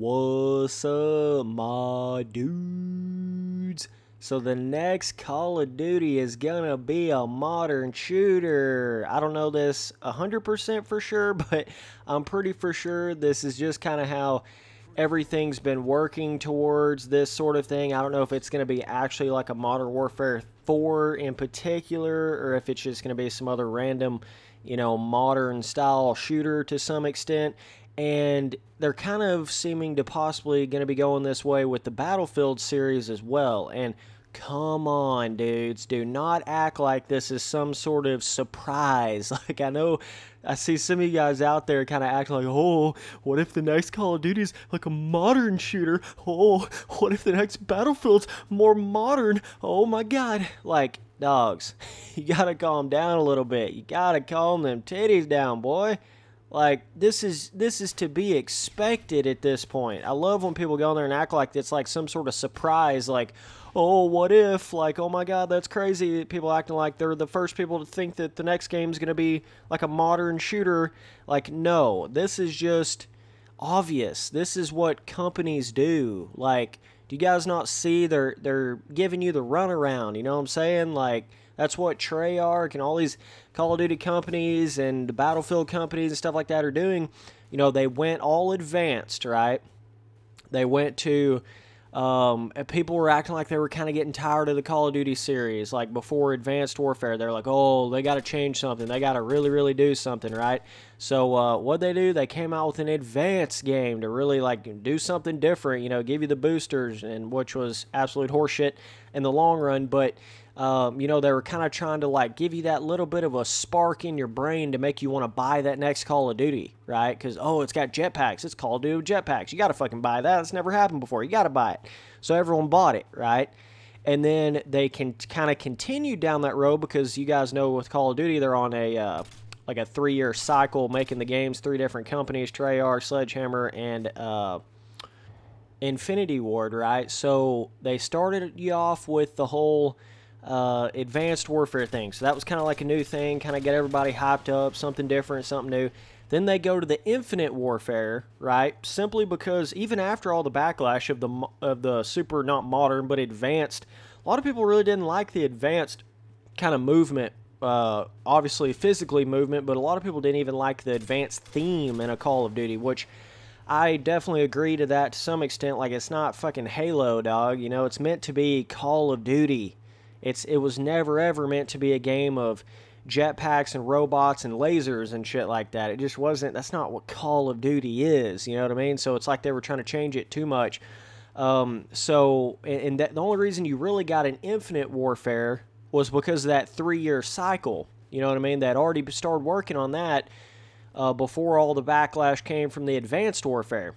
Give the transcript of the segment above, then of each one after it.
What's up, my dudes? So the next Call of Duty is gonna be a modern shooter. I don't know this 100% for sure, but I'm pretty for sure this is just kind of how everything's been working towards this sort of thing. I don't know if it's going to be actually like a Modern Warfare 4 in particular, or if it's just going to be some other random, modern style shooter to some extent. And they're kind of seeming to possibly going to be going this way with the Battlefield series as well. And come on, dudes, do not act like this is some sort of surprise. Like, I know I see some of you guys out there kind of acting like, oh, what if the next Call of Duty is like a modern shooter? Oh, what if the next Battlefield's more modern? Oh my God. Like, dogs, you gotta calm down a little bit. You gotta calm them titties down, boy. Like, this is to be expected at this point. I love when people go in there and act like it's like some sort of surprise, like, oh, what if? Like, oh my God, that's crazy. People acting like they're the first people to think that the next game is going to be like a modern shooter. Like, no, this is just obvious. This is what companies do. Like, do you guys not see they're giving you the runaround? You know what I'm saying? Like, that's what Treyarch and all these Call of Duty companies and the Battlefield companies and stuff like that are doing. You know, they went all advanced, right? They went to... people were acting like they were kind of getting tired of the Call of Duty series. Like, before Advanced Warfare, they're like, oh, they got to change something. They got to really, really do something, right? So, what'd they do? They came out with an advanced game to really, like, do something different, give you the boosters, and which was absolute horseshit in the long run. But, they were kind of trying to, like, give you that little bit of a spark in your brain to make you want to buy that next Call of Duty, right? Because, oh, it's got jetpacks. It's Call of Duty with jetpacks. You got to fucking buy that. It's never happened before. You got to buy it. So everyone bought it, right? And then they can kind of continue down that road because you guys know with Call of Duty, they're on a, like a 3-year cycle making the games, 3 different companies, Treyarch, Sledgehammer, and Infinity Ward, right? So they started you off with the whole... Advanced Warfare thing. So that was kind of like a new thing, kind of get everybody hyped up, something different, something new. Then they go to the Infinite Warfare, right? Simply because even after all the backlash of the super, not modern, but advanced, a lot of people really didn't like the advanced kind of movement. Obviously physically movement, but a lot of people didn't even like the advanced theme in a Call of Duty, which I definitely agree to that to some extent. Like, it's not fucking Halo, dog. It's meant to be Call of Duty. It was never ever meant to be a game of jetpacks and robots and lasers and shit like that. It just wasn't. That's not what Call of Duty is. You know what I mean? So it's like they were trying to change it too much. The only reason you really got an Infinite Warfare was because of that 3-year cycle. You know what I mean? They'd already started working on that before all the backlash came from the Advanced Warfare.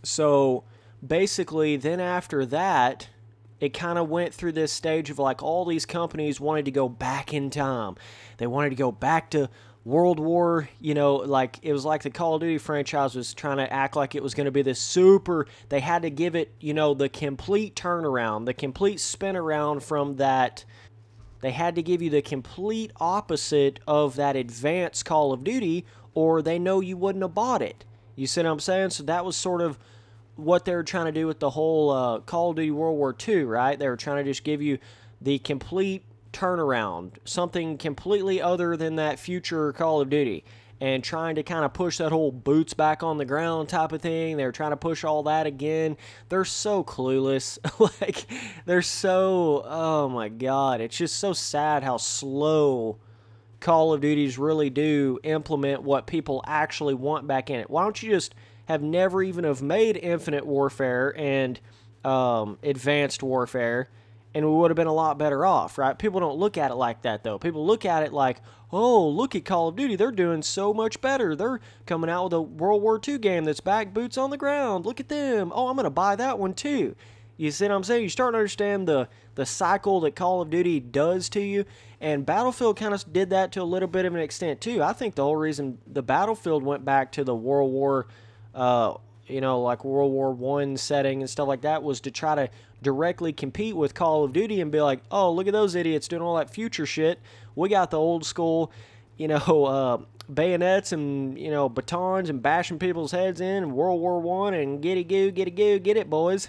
So basically, then after that, it kind of went through this stage of like all these companies wanted to go back in time. They wanted to go back to World War, like it was like the Call of Duty franchise was trying to act like it was going to be this super, they had to give it, the complete turnaround, the complete spin around from that. They had to give you the complete opposite of that advanced Call of Duty, or they know you wouldn't have bought it. You see what I'm saying? So that was sort of what they were trying to do with the whole Call of Duty World War II, right? They were trying to just give you the complete turnaround, something completely other than that future Call of Duty, and trying to kind of push that whole boots back on the ground type of thing. They were trying to push all that again. They're so clueless. Like, they're so, oh my God. It's just so sad how slow Call of Duties really do implement what people actually want back in it. Why don't you just have never even have made Infinite Warfare and Advanced Warfare, and we would have been a lot better off, right? People don't look at it like that, though. People look at it like, oh, look at Call of Duty. They're doing so much better. They're coming out with a World War II game that's back boots on the ground. Look at them. Oh, I'm going to buy that one, too. You see what I'm saying? You start to understand the cycle that Call of Duty does to you, and Battlefield kind of did that to a little bit of an extent, too. I think the whole reason the Battlefield went back to the World War like World War I setting and stuff like that was to try to directly compete with Call of Duty and be like, oh, look at those idiots doing all that future shit. We got the old school bayonets and, batons and bashing people's heads in World War One and get it, boys.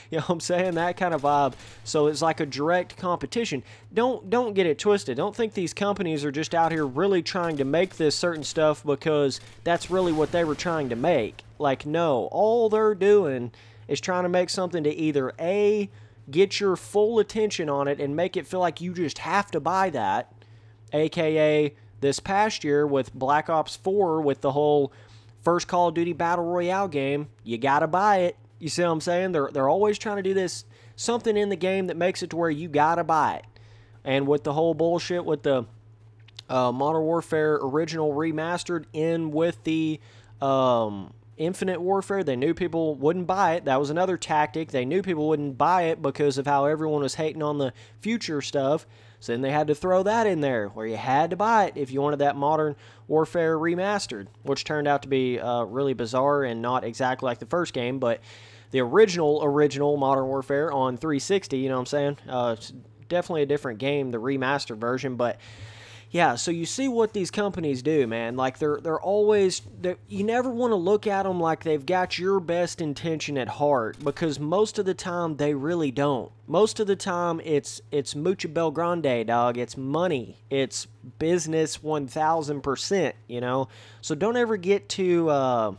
You know what I'm saying? That kind of vibe. So it's like a direct competition. Don't get it twisted. Don't think these companies are just out here really trying to make this certain stuff because that's really what they were trying to make. Like, no. All they're doing is trying to make something to either A, get your full attention on it and make it feel like you just have to buy that, aka this past year with Black Ops 4 with the whole first Call of Duty Battle Royale game, you gotta buy it. You see what I'm saying? They're always trying to do this, something in the game that makes it to where you gotta buy it. And with the whole bullshit with the Modern Warfare original remastered in with the Infinite Warfare, they knew people wouldn't buy it. That was another tactic. They knew people wouldn't buy it because of how everyone was hating on the future stuff. So then they had to throw that in there where you had to buy it if you wanted that Modern Warfare remastered, which turned out to be really bizarre and not exactly like the first game, but the original Modern Warfare on 360, you know what I'm saying? It's definitely a different game, the remastered version, but yeah, so you see what these companies do, man. Like, they're always... you never want to look at them like they've got your best intention at heart, because most of the time, they really don't. Most of the time, it's mucho bel grande, dog. It's money. It's business 1,000%, you know? So don't ever get too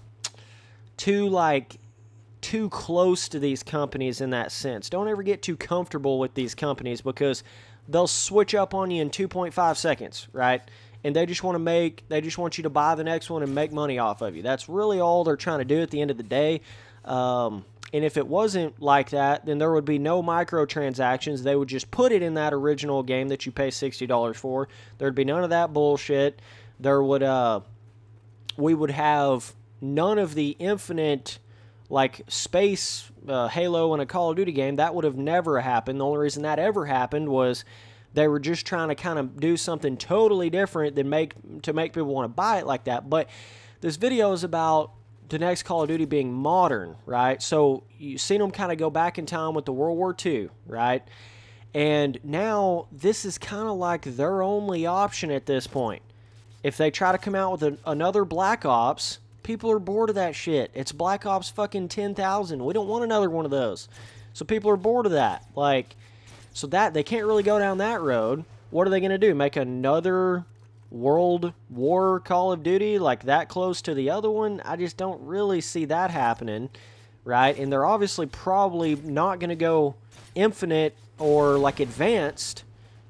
close to these companies in that sense. Don't ever get too comfortable with these companies, because they'll switch up on you in 2.5 seconds, right? And they just want you to buy the next one and make money off of you. That's really all they're trying to do at the end of the day. And if it wasn't like that, then there would be no microtransactions. They would just put it in that original game that you pay $60 for. There'd be none of that bullshit. We would have none of the infinite, like, space Halo in a Call of Duty game. That would have never happened. The only reason that ever happened was they were just trying to kind of do something totally different than make people want to buy it like that. But this video is about the next Call of Duty being modern, right? So you've seen them kind of go back in time with the World War II, right? And now this is kind of like their only option at this point. If they try to come out with another Black Ops, people are bored of that shit. It's Black Ops fucking 10,000. We don't want another one of those. So people are bored of that. Like, so that they can't really go down that road. What are they going to do? Make another World War Call of Duty like that close to the other one? I just don't really see that happening, right? And they're obviously probably not going to go infinite or like advanced,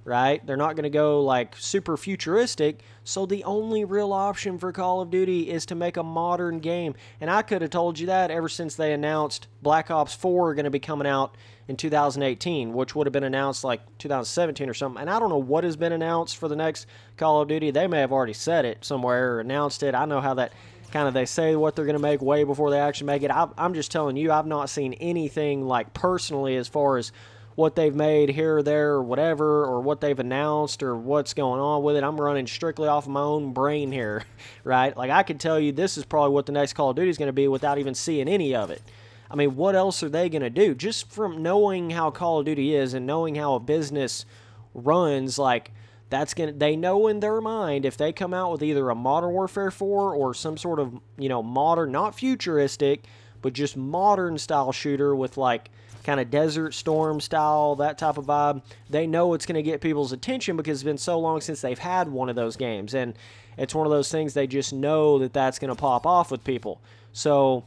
right? They're not going to go like super futuristic. So the only real option for Call of Duty is to make a modern game. And I could have told you that ever since they announced Black Ops 4 are going to be coming out in 2018, which would have been announced like 2017 or something. And I don't know what has been announced for the next Call of Duty. They may have already said it somewhere or announced it. I know how that kind of, they say what they're going to make way before they actually make it. I'm just telling you, I've not seen anything like personally as far as what they've made here or there or whatever, or what they've announced or what's going on with it. I'm running strictly off of my own brain here, right? Like, I could tell you this is probably what the next Call of Duty is going to be without even seeing any of it. I mean, what else are they going to do? Just from knowing how Call of Duty is and knowing how a business runs, like, they know in their mind if they come out with either a Modern Warfare 4 or some sort of, modern, not futuristic, but just modern style shooter with like kind of Desert Storm style, that type of vibe, they know it's going to get people's attention because it's been so long since they've had one of those games. And it's one of those things they just know that that's going to pop off with people. So,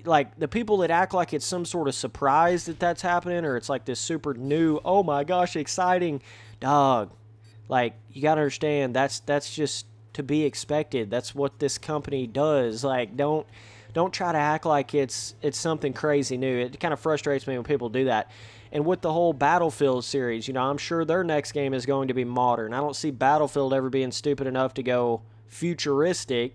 like, the people that act like it's some sort of surprise that that's happening, or it's like this super new, oh my gosh, exciting, dog. Like, you got to understand, that's just to be expected. That's what this company does. Like, don't try to act like it's something crazy new. It kind of frustrates me when people do that. And with the whole Battlefield series, I'm sure their next game is going to be modern. I don't see Battlefield ever being stupid enough to go futuristic.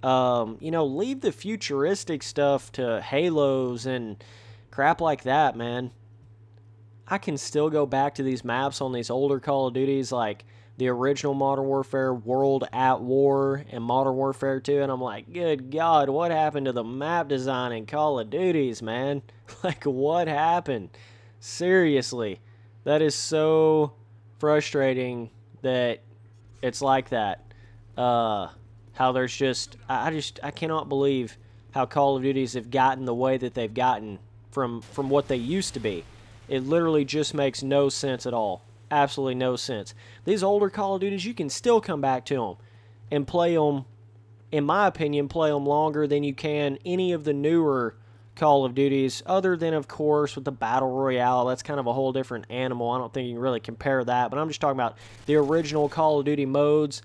Leave the futuristic stuff to Halos and crap like that, man. I can still go back to these maps on these older Call of Duties, like the original Modern Warfare, World at War, and Modern Warfare 2, and I'm like, good God, what happened to the map design in Call of Duties, man? Like, what happened? Seriously. That is so frustrating that it's like that. How there's just I cannot believe how Call of Duties have gotten the way that they've gotten from what they used to be. It literally just makes no sense at all. Absolutely no sense. These older Call of Duties, you can still come back to them and play them, in my opinion, play them longer than you can any of the newer Call of Duties, other than, of course, with the Battle Royale. That's kind of a whole different animal. I don't think you can really compare that, but I'm just talking about the original Call of Duty modes.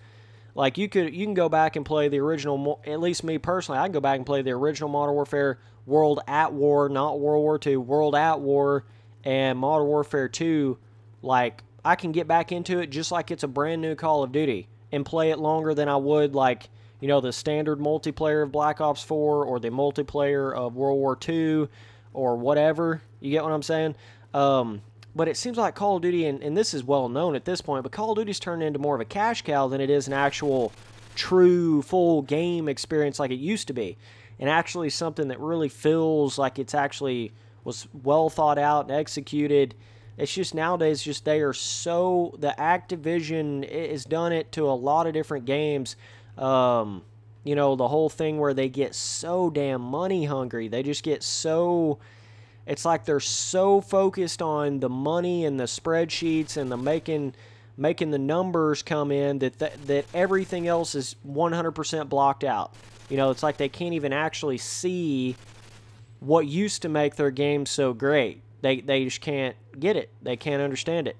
Like, you can go back and play the original, at least me personally, I can go back and play the original Modern Warfare World at War, not World War II, World at War, and Modern Warfare 2. Like, I can get back into it just like it's a brand new Call of Duty and play it longer than I would, like, you know, the standard multiplayer of Black Ops 4 or the multiplayer of World War II or whatever. You get what I'm saying? But it seems like Call of Duty, and this is well known at this point, but Call of Duty's turned into more of a cash cow than it is an actual true full game experience like it used to be. And actually something that really feels like it's actually was well thought out and executed. It's just nowadays, just they are so, the Activision has done it to a lot of different games. You know, the whole thing where they get so damn money hungry. They just get so, it's like they're so focused on the money and the spreadsheets and the making the numbers come in that everything else is 100% blocked out. You know, it's like they can't even actually see what used to make their game so great. They just can't get it. They can't understand it.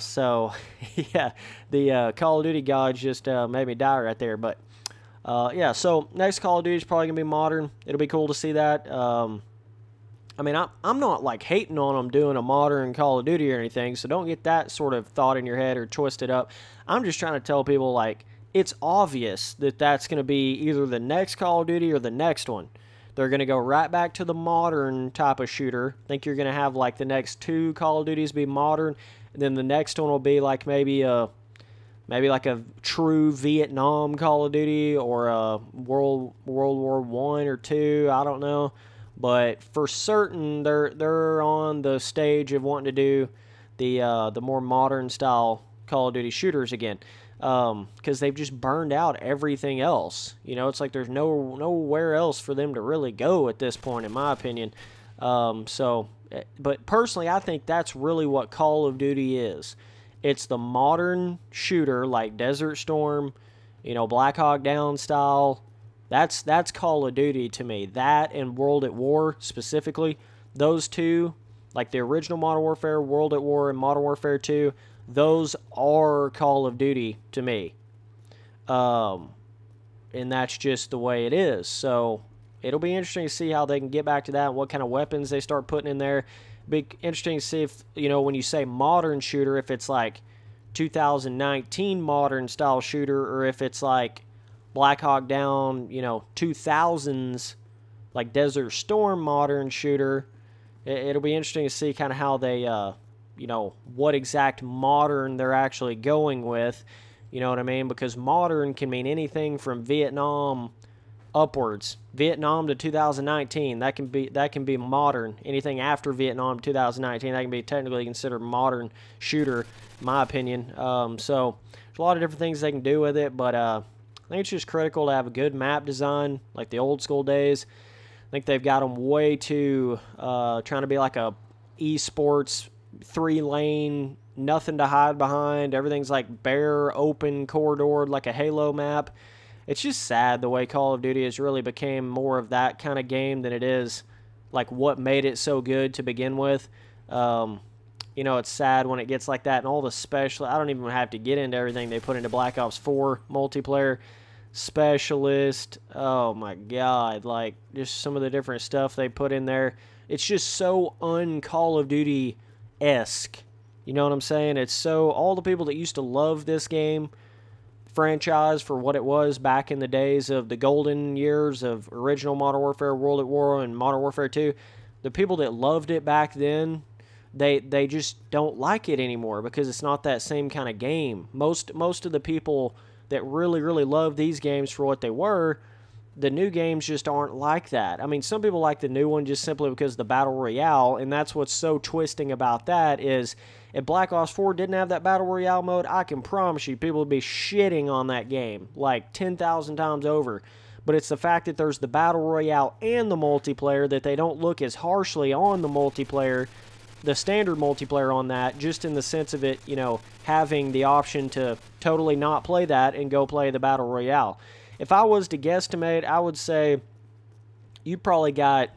So, yeah, the Call of Duty gods just made me die right there. But, yeah, so next Call of Duty is probably going to be modern. It'll be cool to see that. I mean, I'm not, like, hating on them doing a modern Call of Duty or anything, so don't get that sort of thought in your head or twisted up. I'm just trying to tell people, like, it's obvious that that's going to be either the next Call of Duty or the next one. They're going to go right back to the modern type of shooter. I think you're going to have, like, the next 2 Call of Duties be modern, and then the next one will be, like, maybe like a true Vietnam Call of Duty or a World War I or II. I don't know. But for certain, they're on the stage of wanting to do the more modern style Call of Duty shooters again, because they've just burned out everything else. You know, it's like there's nowhere else for them to really go at this point, in my opinion. But personally, I think that's really what Call of Duty is. It's the modern shooter like Desert Storm, you know, Black Hawk Down style. That's Call of Duty to me. That and World at War specifically, those two, like the original Modern Warfare, World at War, and Modern Warfare 2, those are Call of Duty to me. And that's just the way it is. So it'll be interesting to see how they can get back to that and what kind of weapons they start putting in there. Be interesting to see if, you know, when you say modern shooter, if it's like 2019 modern style shooter or if it's like Black Hawk Down, you know, 2000s, like Desert Storm modern shooter. It'll be interesting to see kind of how they, you know, what exact modern they're actually going with. You know what I mean? Because modern can mean anything from Vietnam upwards. Vietnam to 2019, that can be modern. Anything after Vietnam to 2019, that can be technically considered modern shooter, in my opinion. So there's a lot of different things they can do with it, but I think it's just critical to have a good map design, like the old school days. I think they've got them way too trying to be like a esports 3-lane, nothing to hide behind. Everything's like bare, open, corridored, like a Halo map. It's just sad the way Call of Duty has really became more of that kind of game than it is like what made it so good to begin with. You know, it's sad when it gets like that, and all the special, I don't even have to get into everything they put into Black Ops 4 multiplayer. Specialist, oh my god, like just some of the different stuff they put in there. It's just so un-Call of Duty-esque. You know what I'm saying? It's so, all the people that used to love this game franchise for what it was back in the days of the golden years of original Modern Warfare, World at War, and Modern Warfare 2, the people that loved it back then, they just don't like it anymore because it's not that same kind of game. Most of the people that really, really love these games for what they were, the new games just aren't like that. I mean, some people like the new one just simply because of the Battle Royale, and that's what's so twisting about that is if Black Ops 4 didn't have that Battle Royale mode, I can promise you people would be shitting on that game like 10,000 times over. But it's the fact that there's the Battle Royale and the multiplayer that they don't look as harshly on the multiplayer, the standard multiplayer on that, just in the sense of it, you know, having the option to totally not play that and go play the Battle Royale. If I was to guesstimate, I would say you probably got,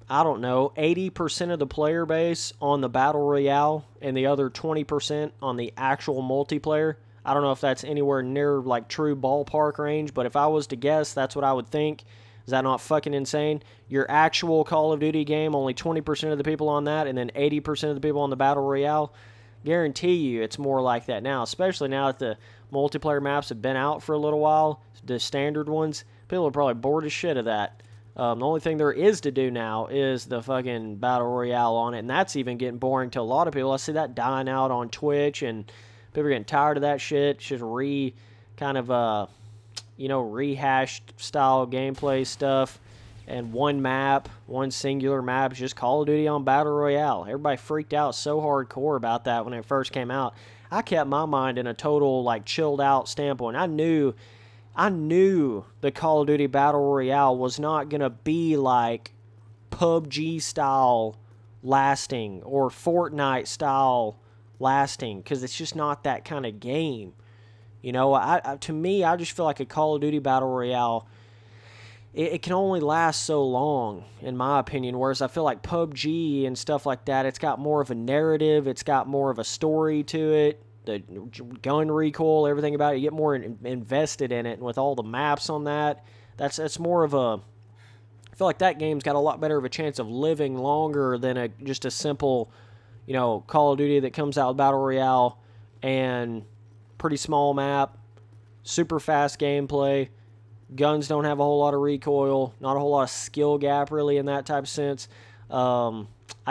I don't know, 80% of the player base on the Battle Royale and the other 20% on the actual multiplayer. I don't know if that's anywhere near like true ballpark range, but if I was to guess, that's what I would think. Is that not fucking insane? Your actual Call of Duty game, only 20% of the people on that, and then 80% of the people on the Battle Royale. Guarantee you it's more like that now, especially now that the multiplayer maps have been out for a little while, the standard ones. People are probably bored as shit of that. The only thing there is to do now is the fucking Battle Royale on it, and that's even getting boring to a lot of people. I see that dying out on Twitch, and people are getting tired of that shit. It's just rehashed style gameplay stuff, and one map, one singular map, just Call of Duty on Battle Royale. Everybody freaked out so hardcore about that when it first came out. I kept my mind in a total, like, chilled out standpoint. I knew the Call of Duty Battle Royale was not going to be like PUBG style lasting or Fortnite style lasting, because it's just not that kind of game. You know, to me, I just feel like a Call of Duty Battle Royale, it can only last so long, in my opinion, whereas I feel like PUBG and stuff like that, it's got more of a narrative, it's got more of a story to it, the gun recoil, everything about it, you get more invested in it, and with all the maps on that, that's more of a, I feel like that game's got a lot better of a chance of living longer than just a simple, you know, Call of Duty that comes out with Battle Royale and pretty small map, super fast gameplay, guns don't have a whole lot of recoil, not a whole lot of skill gap really in that type of sense. I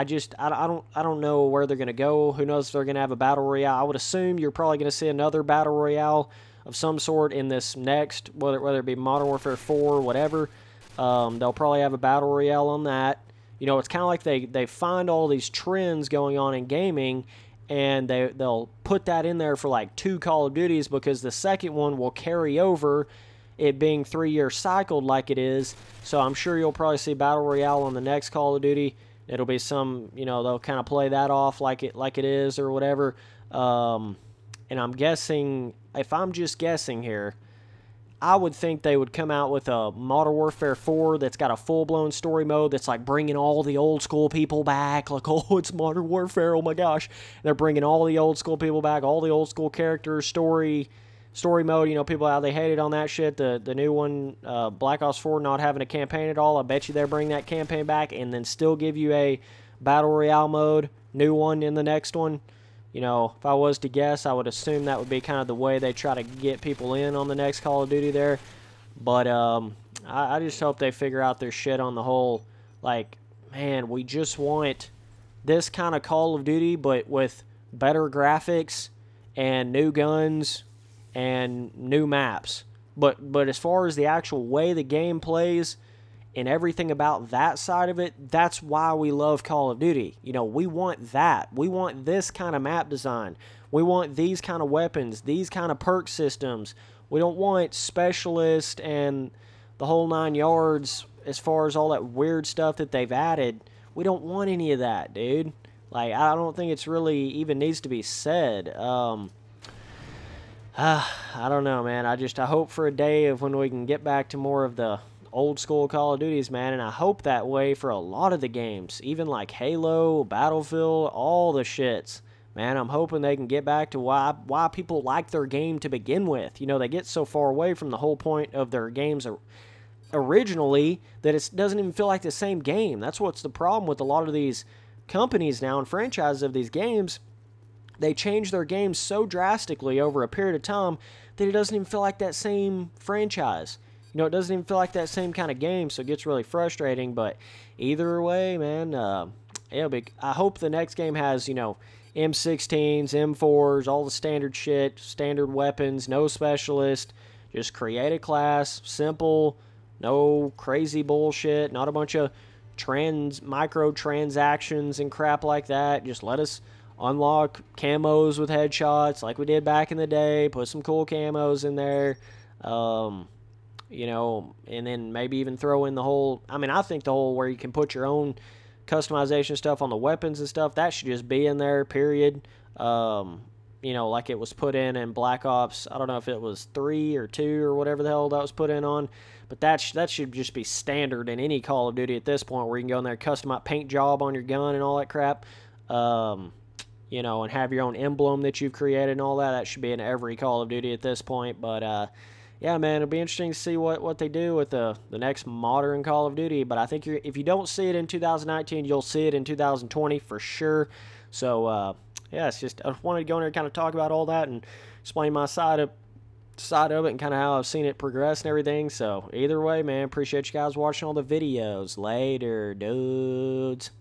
don't know where they're going to go. Who knows if they're going to have a Battle Royale. I would assume you're probably going to see another Battle Royale of some sort in this next, whether it be Modern Warfare 4 or whatever. They'll probably have a Battle Royale on that. You know, it's kind of like they find all these trends going on in gaming, and they'll put that in there for like 2 Call of Duties, because the second one will carry over, it being 3-year cycled like it is. So I'm sure you'll probably see Battle Royale on the next Call of Duty. It'll be some, you know, they'll kind of play that off like it is or whatever. And I'm guessing, if I'm just guessing here, I would think they would come out with a Modern Warfare 4 that's got a full-blown story mode that's like bringing all the old school people back. Like, oh, it's Modern Warfare, oh my gosh. They're bringing all the old school people back, all the old school characters, story mode. You know, people, how they hated on that shit. The new one, Black Ops 4, not having a campaign at all. I bet you they'll bring that campaign back and then still give you a Battle Royale mode, new one in the next one. You know, if I was to guess, I would assume that would be kind of the way they try to get people in on the next Call of Duty there. But I just hope they figure out their shit on the whole, like, man, we just want this kind of Call of Duty, but with better graphics and new guns and new maps. But as far as the actual way the game plays and everything about that side of it, that's why we love Call of Duty. You know, we want that. We want this kind of map design. We want these kind of weapons, these kind of perk systems. We don't want specialist and the whole 9 yards as far as all that weird stuff that they've added. We don't want any of that, dude. Like, I don't think it's really even needs to be said. I don't know, man. I hope for a day of when we can get back to more of the old school Call of Duties, man, and I hope that way for a lot of the games, even like Halo, Battlefield, all the shits. Man, I'm hoping they can get back to why people like their game to begin with. You know, they get so far away from the whole point of their games originally that it doesn't even feel like the same game. That's what's the problem with a lot of these companies now and franchises of these games. They change their games so drastically over a period of time that it doesn't even feel like that same franchise. You know, it doesn't even feel like that same kind of game, so it gets really frustrating. But either way, man, it'll be. I hope the next game has, you know, M16s, M4s, all the standard shit, standard weapons, no specialist. Just create a class, simple, No crazy bullshit. Not a bunch of microtransactions and crap like that. Just let us unlock camos with headshots like we did back in the day. Put some cool camos in there. You know, and then maybe even throw in the whole, I mean, I think the whole where you can put your own customization stuff on the weapons and stuff, that should just be in there, period. You know, like it was put in Black Ops, I don't know if it was 3 or 2 or whatever the hell that was put in on, but that should just be standard in any Call of Duty at this point, where you can go in there, customize paint job on your gun and all that crap. You know, and have your own emblem that you've created and all that. That should be in every Call of Duty at this point, but, yeah, man, it'll be interesting to see what they do with the next modern Call of Duty. But I think if you don't see it in 2019, you'll see it in 2020 for sure. So, yeah, it's just I wanted to go in there and kind of talk about all that and explain my side of it and kind of how I've seen it progress and everything. So, either way, man, appreciate you guys watching all the videos. Later, dudes.